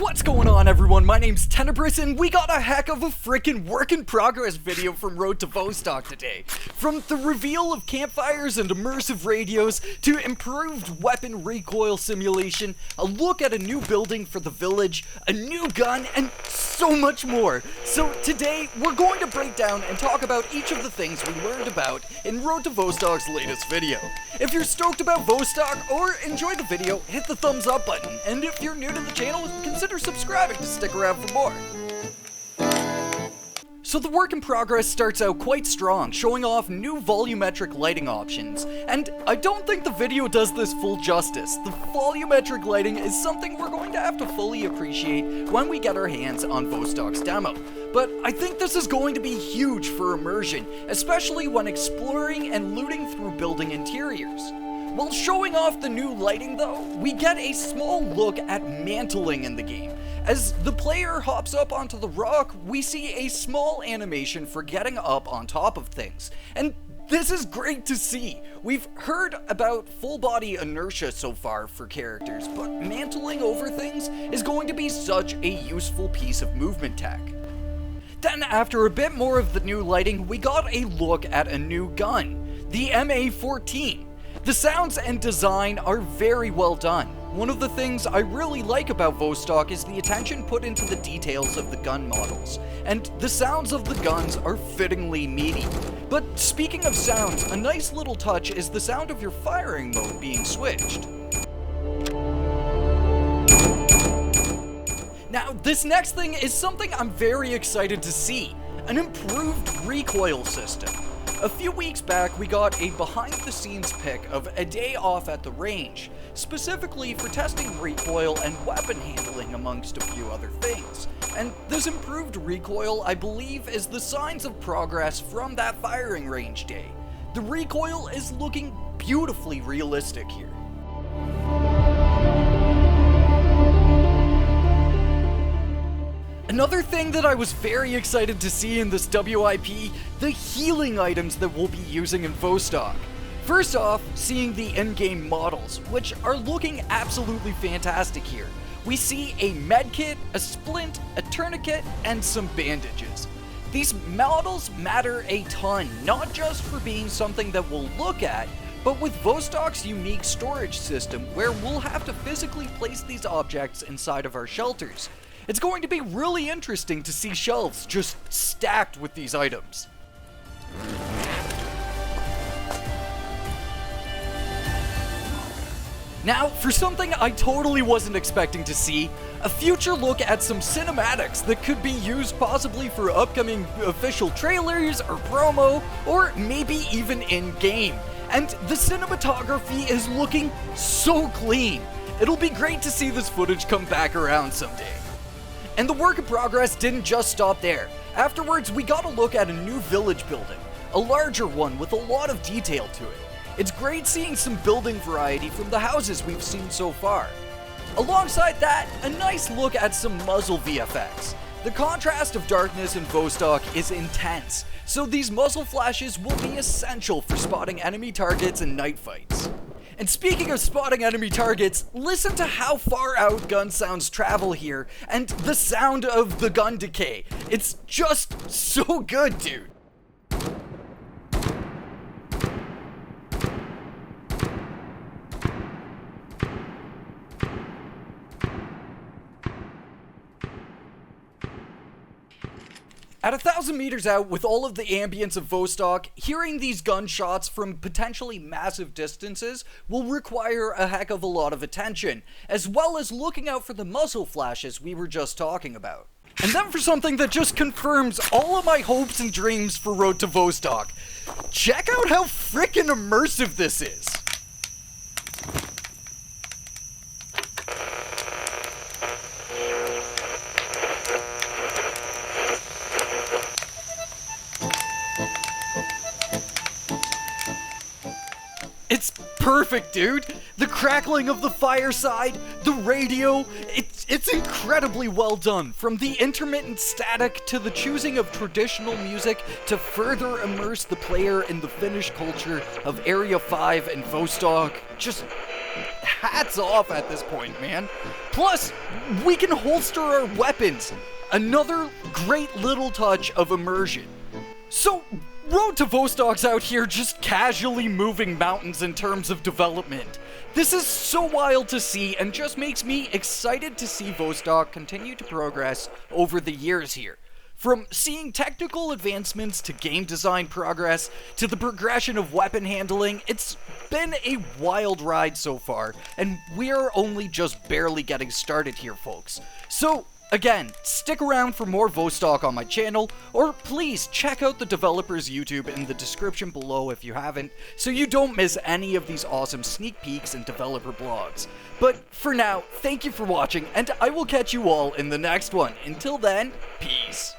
What's going on, everyone? My name's Tenebrous, and we got a heck of a freaking work-in-progress video from Road to Vostok today. From the reveal of campfires and immersive radios, to improved weapon recoil simulation, a look at a new building for the village, a new gun, and so much more. So today, we're going to break down and talk about each of the things we learned about in Road to Vostok's latest video. If you're stoked about Vostok or enjoyed the video, hit the thumbs up button, and if you're new to the channel, consider subscribing to stick around for more. So the work in progress starts out quite strong, showing off new volumetric lighting options, and I don't think the video does this full justice. The volumetric lighting is something we're going to have to fully appreciate when we get our hands on Vostok's demo, but I think this is going to be huge for immersion, especially when exploring and looting through building interiors. While showing off the new lighting though, we get a small look at mantling in the game. As the player hops up onto the rock, we see a small animation for getting up on top of things. And this is great to see. We've heard about full body inertia so far for characters, but mantling over things is going to be such a useful piece of movement tech. Then after a bit more of the new lighting, we got a look at a new gun, the MA-14. The sounds and design are very well done. One of the things I really like about Vostok is the attention put into the details of the gun models, and the sounds of the guns are fittingly meaty. But speaking of sounds, a nice little touch is the sound of your firing mode being switched. Now, this next thing is something I'm very excited to see, an improved recoil system. A few weeks back, we got a behind-the-scenes pic of a day off at the range, specifically for testing recoil and weapon handling amongst a few other things. And this improved recoil, I believe, is the signs of progress from that firing range day. The recoil is looking beautifully realistic here. Another thing that I was very excited to see in this WIP, the healing items that we'll be using in Vostok. First off, seeing the in-game models, which are looking absolutely fantastic here. We see a medkit, a splint, a tourniquet, and some bandages. These models matter a ton, not just for being something that we'll look at, but with Vostok's unique storage system where we'll have to physically place these objects inside of our shelters. It's going to be really interesting to see shelves just stacked with these items. Now, for something I totally wasn't expecting to see, a future look at some cinematics that could be used possibly for upcoming official trailers or promo, or maybe even in-game. And the cinematography is looking so clean. It'll be great to see this footage come back around someday. And the work in progress didn't just stop there. Afterwards, we got a look at a new village building, a larger one with a lot of detail to it. It's great seeing some building variety from the houses we've seen so far. Alongside that, a nice look at some muzzle VFX. The contrast of darkness in Vostok is intense, so these muzzle flashes will be essential for spotting enemy targets in night fights. And speaking of spotting enemy targets, listen to how far out gun sounds travel here, and the sound of the gun decay. It's just so good, dude. At 1,000 meters out, with all of the ambience of Vostok, hearing these gunshots from potentially massive distances will require a heck of a lot of attention, as well as looking out for the muzzle flashes we were just talking about. And then for something that just confirms all of my hopes and dreams for Road to Vostok, check out how frickin' immersive this is! It's perfect, dude! The crackling of the fireside, the radio, it's incredibly well done. From the intermittent static to the choosing of traditional music to further immerse the player in the Finnish culture of Area 5 and Vostok. Just hats off at this point, man. Plus, we can holster our weapons. Another great little touch of immersion. So, Road to Vostok's out here just casually moving mountains in terms of development. This is so wild to see and just makes me excited to see Vostok continue to progress over the years here. From seeing technical advancements to game design progress to the progression of weapon handling, it's been a wild ride so far, and we're only just barely getting started here, folks. So, again, stick around for more Vostok on my channel, or please check out the developer's YouTube in the description below if you haven't, so you don't miss any of these awesome sneak peeks and developer blogs. But for now, thank you for watching, and I will catch you all in the next one. Until then, peace.